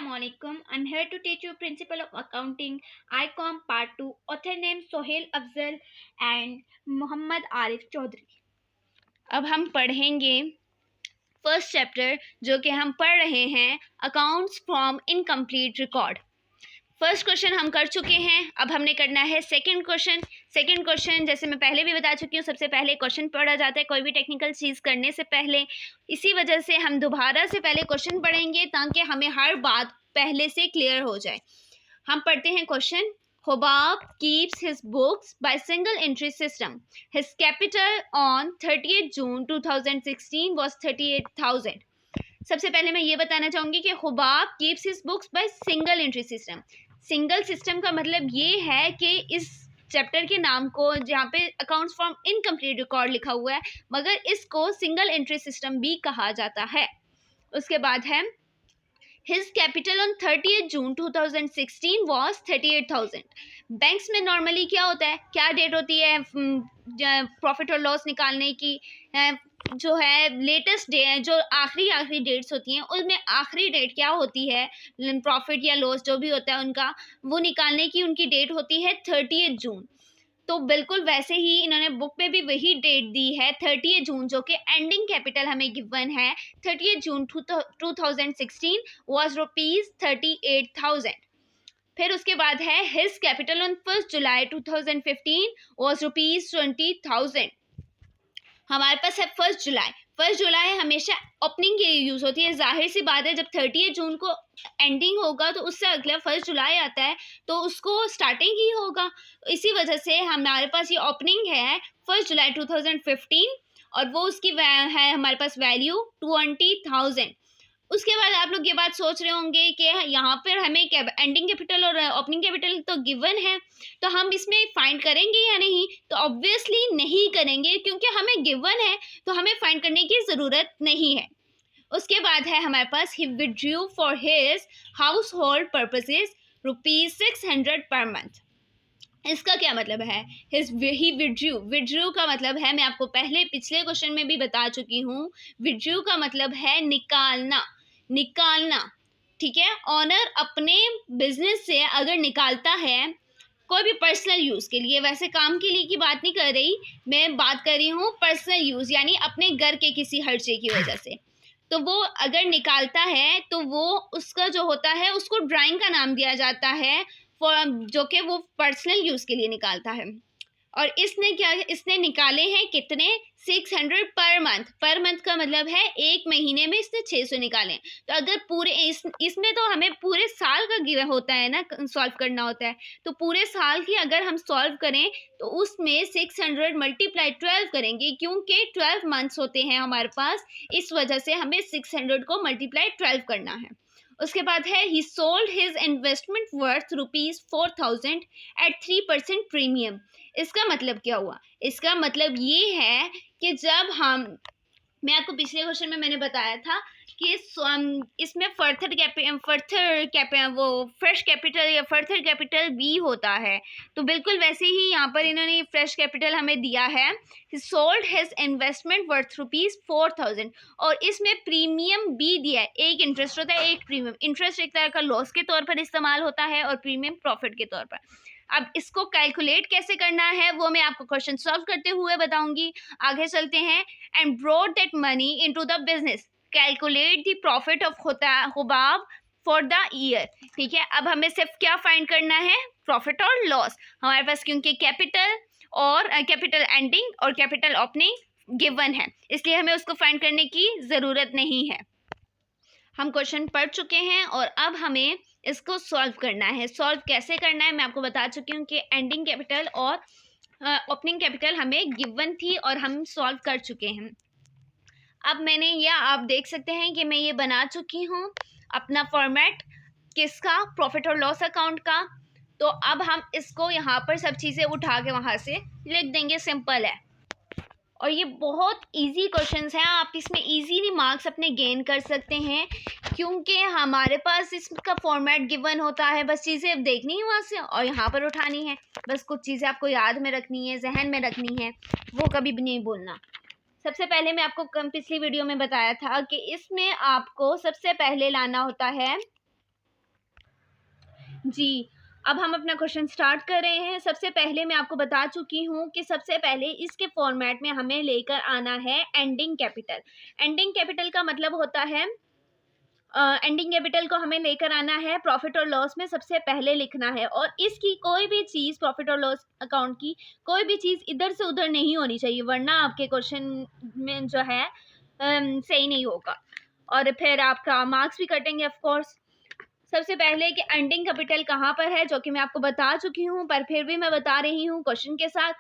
Assalamualaikum. I'm here to teach you Principle of Accounting, ICOM Part 2. Author name Sohail Afzal and Muhammad Arif Chaudhry. अब हम पढ़ेंगे first chapter जो कि हम पढ़ रहे हैं accounts from incomplete record. First question हम कर चुके हैं, अब हमने करना है सेकंड क्वेश्चन। जैसे मैं पहले भी बता चुकी हूँ, सबसे पहले क्वेश्चन पढ़ा जाता है कोई भी टेक्निकल चीज़ करने से पहले। इसी वजह से हम दोबारा से पहले क्वेश्चन पढ़ेंगे ताकि हमें हर बात पहले से क्लियर हो जाए। हम पढ़ते हैं question. Hobab keeps his books by single entry system. His capital on 30th June 2016 was 38,000. सबसे पहले मैं ये बताना चाहूँगी कि Hubab keeps his books by single entry system. Single system का मतलब ये है कि इस चैप्टर के नाम को जहाँ पे अकाउंट्स फ्रॉम इनकम्प्लीट रिकॉर्ड लिखा हुआ है, मगर इसको सिंगल एंट्री सिस्टम भी कहा जाता है। उसके बाद है His capital on 30th June 2016 was 38,000. Banks में नॉर्मली क्या होता है, क्या डेट होती है प्रॉफिट और लॉस निकालने की, जो है लेटेस्ट डे है, जो आखिरी डेट्स होती हैं उनमें आखिरी डेट क्या होती है, प्रॉफिट या लॉस जो भी होता है उनका, वो निकालने की उनकी डेट होती है 30th जून। तो बिल्कुल वैसे ही इन्होंने बुक में भी वही डेट दी है 30th जून, जो कि एंडिंग कैपिटल हमें गिवन है 30th जून 2016 वॉज ₹38,000। फिर उसके बाद है his capital on 1 July 2015 was ₹20,000। हमारे पास है 1 जुलाई हमेशा ओपनिंग के लिए यूज़ होती है। जाहिर सी बात है, जब 30th जून को एंडिंग होगा तो उससे अगला 1 जुलाई आता है तो उसको स्टार्टिंग ही होगा। इसी वजह से हमारे पास ये ओपनिंग है 1 जुलाई 2015 और वो उसकी है हमारे पास वैल्यू 20,000। उसके बाद आप लोग ये बात सोच रहे होंगे कि यहाँ पर हमें एंडिंग कैपिटल और ओपनिंग कैपिटल तो गिवन है, तो हम इसमें फाइंड करेंगे या नहीं? तो ऑब्वियसली नहीं करेंगे, क्योंकि हमें गिवन है तो हमें फाइंड करने की ज़रूरत नहीं है। उसके बाद है हमारे पास he withdrew for his household purposes ₹600 per month. इसका क्या मतलब है? ही विड्रू का मतलब है, मैं आपको पहले पिछले क्वेश्चन में भी बता चुकी हूँ, विड्रू का मतलब है निकालना। ठीक है, ऑनर अपने बिजनेस से अगर निकालता है कोई भी पर्सनल यूज़ के लिए, वैसे काम के लिए की बात नहीं कर रही, मैं बात कर रही हूँ पर्सनल यूज़, यानी अपने घर के किसी खर्चे की वजह से, तो वो अगर निकालता है तो वो उसका जो होता है उसको ड्राइंग का नाम दिया जाता है, जो कि वो पर्सनल यूज़ के लिए निकालता है। और इसने निकाले हैं कितने? 600 पर मंथ का मतलब है एक महीने में इसने 600 निकाले। तो अगर पूरे इसमें तो हमें पूरे साल का गिवन होता है ना, सॉल्व करना होता है, तो पूरे साल की अगर हम सॉल्व करें तो उसमें 600 × 12 करेंगे, क्योंकि 12 मंथ्स होते हैं हमारे पास, इस वजह से हमें 600 को × 12 करना है। उसके बाद है he sold his investment worth ₹4,000 at 3% premium. इसका मतलब क्या हुआ? इसका मतलब ये है कि जब मैं आपको पिछले क्वेश्चन में मैंने बताया था कि इसमें फ्रेश कैपिटल या फर्थर कैपिटल भी होता है, तो बिल्कुल वैसे ही यहाँ पर इन्होंने फ्रेश कैपिटल हमें दिया है। सोल्ड हिज इन्वेस्टमेंट वर्थ ₹4,000 और इसमें प्रीमियम भी दिया है। एक इंटरेस्ट होता है, एक प्रीमियम। इंटरेस्ट एक तरह का लॉस के तौर पर इस्तेमाल होता है और प्रीमियम प्रॉफिट के तौर पर। अब इसको कैलकुलेट कैसे करना है वो मैं आपको क्वेश्चन सॉल्व करते हुए बताऊंगी। आगे चलते हैं। And brought that money into the business, calculate the profit of Hubab for the year. ठीक है, अब हमें सिर्फ क्या फाइंड करना है? प्रॉफिट और लॉस। हमारे पास क्योंकि कैपिटल एंडिंग और कैपिटल ओपनिंग गिवन है, इसलिए हमें उसको फाइंड करने की ज़रूरत नहीं है। हम क्वेश्चन पढ़ चुके हैं और अब हमें इसको सॉल्व करना है। सॉल्व कैसे करना है मैं आपको बता चुकी हूँ कि एंडिंग कैपिटल और ओपनिंग कैपिटल हमें गिवन थी और हम सॉल्व कर चुके हैं। अब आप देख सकते हैं कि मैं ये बना चुकी हूँ अपना फॉर्मेट, किसका? प्रॉफिट और लॉस अकाउंट का। तो अब हम इसको यहाँ पर सब चीज़ें उठा के वहाँ से लिख देंगे, सिंपल है। और ये बहुत इजी क्वेश्चंस हैं, आप इसमें इजीली मार्क्स अपने गेन कर सकते हैं, क्योंकि हमारे पास इसका फॉर्मेट गिवन होता है। बस चीज़ें अब देखनी है वहाँ से और यहाँ पर उठानी है। बस कुछ चीज़ें आपको याद में रखनी है, जहन में रखनी है, वो कभी भी नहीं भूलना। सबसे पहले मैं आपको पिछली वीडियो में बताया था कि इसमें आपको सबसे पहले लाना होता है जी, अब हम अपना क्वेश्चन स्टार्ट कर रहे हैं। सबसे पहले मैं आपको बता चुकी हूँ कि सबसे पहले इसके फॉर्मेट में हमें लेकर आना है एंडिंग कैपिटल। एंडिंग कैपिटल का मतलब होता है एंडिंग कैपिटल को हमें लेकर आना है प्रॉफिट और लॉस में सबसे पहले लिखना है, और इसकी कोई भी चीज़ प्रॉफिट और लॉस अकाउंट की कोई भी चीज़ इधर से उधर नहीं होनी चाहिए, वरना आपके क्वेश्चन में जो है सही नहीं होगा और फिर आपका मार्क्स भी कटेंगे ऑफ कोर्स। सबसे पहले कि एंडिंग कैपिटल कहाँ पर है, जो कि मैं आपको बता चुकी हूँ, पर फिर भी मैं बता रही हूँ क्वेश्चन के साथ।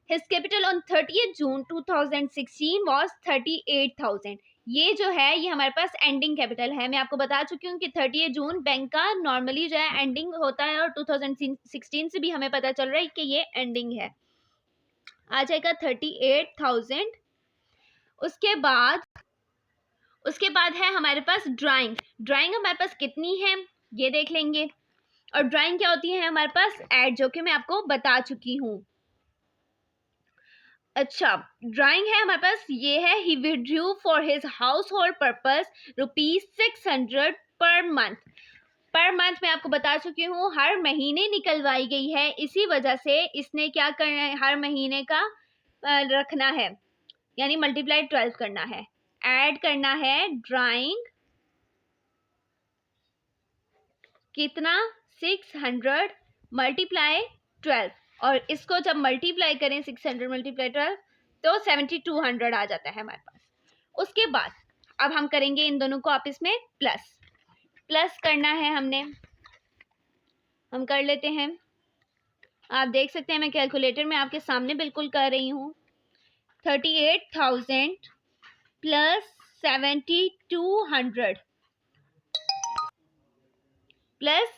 His capital on 30th June 2016 was 38,000। ये जो है ये हमारे पास एंडिंग कैपिटल है। मैं आपको बता चुकी हूँ कि 30 जून बैंक का नॉर्मली जो है एंडिंग होता है, और 2016 से भी हमें पता चल रहा है कि ये एंडिंग है। आ जाएगा 38,000। उसके बाद है हमारे पास ड्राइंग। ड्राइंग हमारे पास कितनी है ये देख लेंगे। और ड्राइंग क्या होती है हमारे पास, एड, जो कि मैं आपको बता चुकी हूँ। अच्छा, ड्राइंग है हमारे पास, ये है ही withdrew for his house hold purpose ₹600 per month. Per month मैं आपको बता चुकी हूँ हर महीने निकलवाई गई है, इसी वजह से इसने क्या करना है, हर महीने का रखना है, यानी मल्टीप्लाई 12 करना है, ऐड करना है ड्राइंग कितना 600 मल्टीप्लाई 12, और इसको जब मल्टीप्लाई करें 600 मल्टीप्लाई 12 तो 7200 आ जाता है हमारे पास। उसके बाद अब हम करेंगे इन दोनों को आपस में प्लस करना है हमने, हम कर लेते हैं। आप देख सकते हैं मैं कैलकुलेटर में आपके सामने बिल्कुल कर रही हूँ। 38,000 प्लस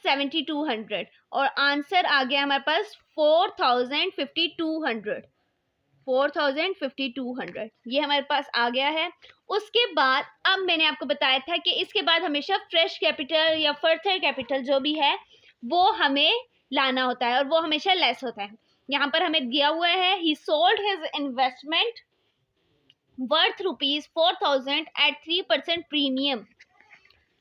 7200 और आंसर आ गया हमारे पास 4,5200। ये हमारे पास आ गया है। उसके बाद अब मैंने आपको बताया था कि इसके बाद हमेशा फ्रेश कैपिटल या फर्दर कैपिटल जो भी है वो हमें लाना होता है, और वो हमेशा लेस होता है। यहाँ पर हमें दिया हुआ है he sold his investment worth ₹4,000 at 3% premium.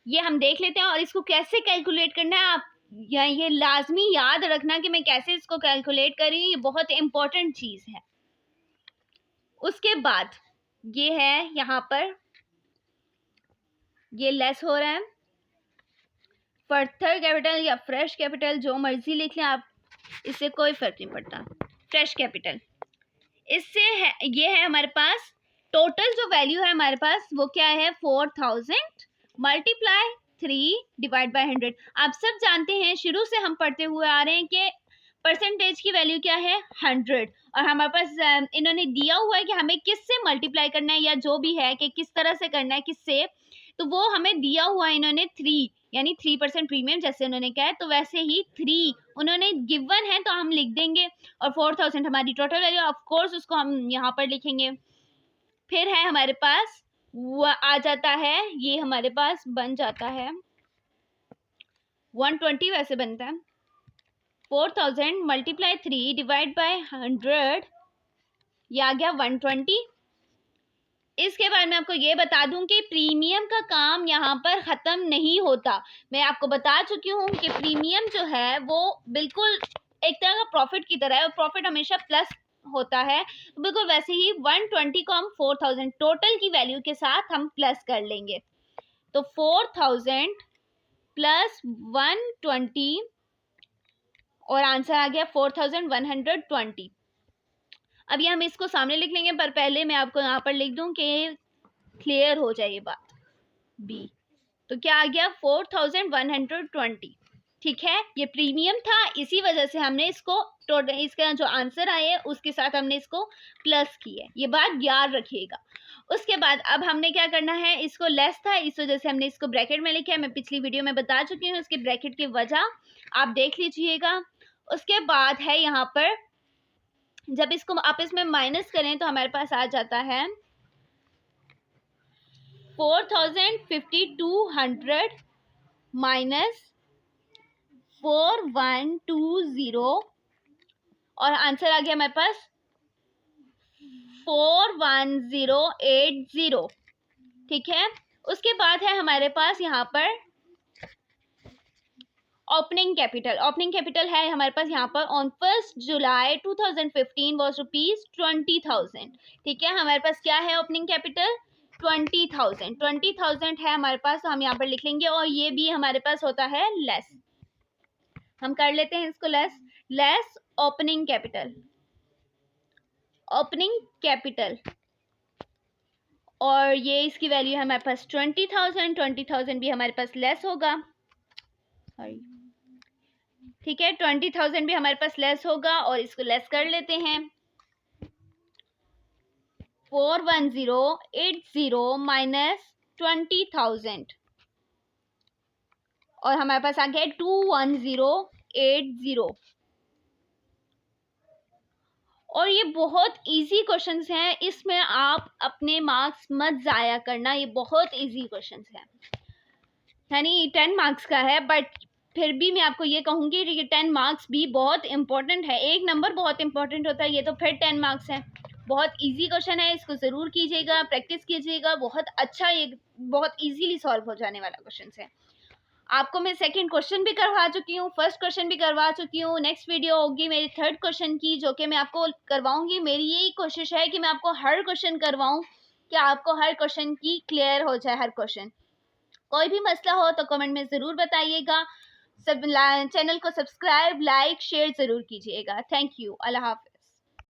ये हम देख लेते हैं, और इसको कैसे कैलकुलेट करना है आप या ये लाजमी याद रखना कि मैं कैसे इसको कैलकुलेट कर रही हूँ, ये बहुत इंपॉर्टेंट चीज है। उसके बाद ये है यहाँ पर ये लेस हो रहा है, फर्दर कैपिटल या फ्रेश कैपिटल जो मर्जी लिख लें आप, इससे कोई फर्क नहीं पड़ता। फ्रेश कैपिटल इससे है, ये है हमारे पास टोटल जो वैल्यू है हमारे पास वो क्या है 4,000 मल्टीप्लाई 3 डिवाइड बाय 100। आप सब जानते हैं, शुरू से हम पढ़ते हुए आ रहे हैं कि परसेंटेज की वैल्यू क्या है 100, और हमारे पास इन्होंने दिया हुआ है कि हमें किससे मल्टीप्लाई करना है या जो भी है कि किस तरह से करना है किससे, तो वो हमें दिया हुआ है इन्होंने 3, यानी 3% प्रीमियम जैसे उन्होंने कहा है, तो वैसे ही 3 उन्होंने गिवन है तो हम लिख देंगे, और 4,000 हमारी टोटल वैल्यू, ऑफ कोर्स उसको हम यहाँ पर लिखेंगे। फिर है हमारे पास वो आ जाता है, ये हमारे पास बन जाता है 120, वैसे बनता है 4,000 मल्टीप्लाई 3 डिवाइड बाय 100, ये आ गया 120। इसके बाद मैं आपको ये बता दूं कि प्रीमियम का काम यहाँ पर ख़त्म नहीं होता। मैं आपको बता चुकी हूँ कि प्रीमियम जो है वो बिल्कुल एक तरह का प्रॉफिट की तरह है, और प्रॉफिट हमेशा प्लस होता है, बिल्कुल वैसे ही 120 को हम 4,000 टोटल की वैल्यू के साथ हम प्लस कर लेंगे, तो 4,000 प्लस 120 और आंसर आ गया 4,120। अभी हम इसको सामने लिख लेंगे, पर पहले मैं आपको यहाँ पर लिख दूं कि क्लियर हो जाए ये बात। बी तो क्या आ गया 4,120, ठीक है। ये प्रीमियम था, इसी वजह से हमने इसको टोटल, इसका जो आंसर आए उसके साथ हमने इसको प्लस किया, ये बात याद रखिएगा। उसके बाद अब हमने क्या करना है, इसको लेस था इस वजह से हमने इसको ब्रैकेट में लिखा है, मैं पिछली वीडियो में बता चुकी हूँ इसके ब्रैकेट की वजह, आप देख लीजिएगा। उसके बाद है यहाँ पर जब इसको आप इसमें माइनस करें तो हमारे पास आ जाता है 4,5200 माइनस 4,120, और आंसर आ गया हमारे पास 4,1080, ठीक है। उसके बाद है हमारे पास यहाँ पर ओपनिंग कैपिटल है हमारे पास यहाँ पर ऑन 1 जुलाई 2015 वॉज ₹20,000। ठीक है, हमारे पास क्या है ओपनिंग कैपिटल 20,000 है हमारे पास, तो हम यहाँ पर लिख लेंगे। और ये भी हमारे पास होता है लेस, हम कर लेते हैं इसको लेस ओपनिंग कैपिटल और ये इसकी वैल्यू है हमारे पास 20,000 भी हमारे पास लेस होगा, सॉरी ठीक है 20,000 भी हमारे पास लेस होगा और इसको लेस कर लेते हैं। 41080 माइनस 20,000 और हमारे पास आ गया 21080। और ये बहुत इजी क्वेश्चंस हैं, इसमें आप अपने मार्क्स मत ज़ाया करना, ये बहुत इजी क्वेश्चंस हैं, यानी 10 मार्क्स का है, बट फिर भी मैं आपको ये कहूँगी कि 10 मार्क्स भी बहुत इंपॉर्टेंट है, एक नंबर बहुत इंपॉर्टेंट होता है, ये तो फिर 10 मार्क्स है। बहुत इजी क्वेश्चन है, इसको ज़रूर कीजिएगा, प्रैक्टिस कीजिएगा, बहुत अच्छा, ये बहुत इजीली सॉल्व हो जाने वाला क्वेश्चन है। आपको मैं सेकंड क्वेश्चन भी करवा चुकी हूँ, फर्स्ट क्वेश्चन भी करवा चुकी हूँ। नेक्स्ट वीडियो होगी मेरी थर्ड क्वेश्चन की, जो कि मैं आपको करवाऊंगी। मेरी यही कोशिश है कि मैं आपको हर क्वेश्चन करवाऊँ, कि आपको हर क्वेश्चन की क्लियर हो जाए हर क्वेश्चन। कोई भी मसला हो तो कमेंट में ज़रूर बताइएगा। सब चैनल को सब्सक्राइब, लाइक, शेयर ज़रूर कीजिएगा। Thank you. अल्लाह हाफ़िज़।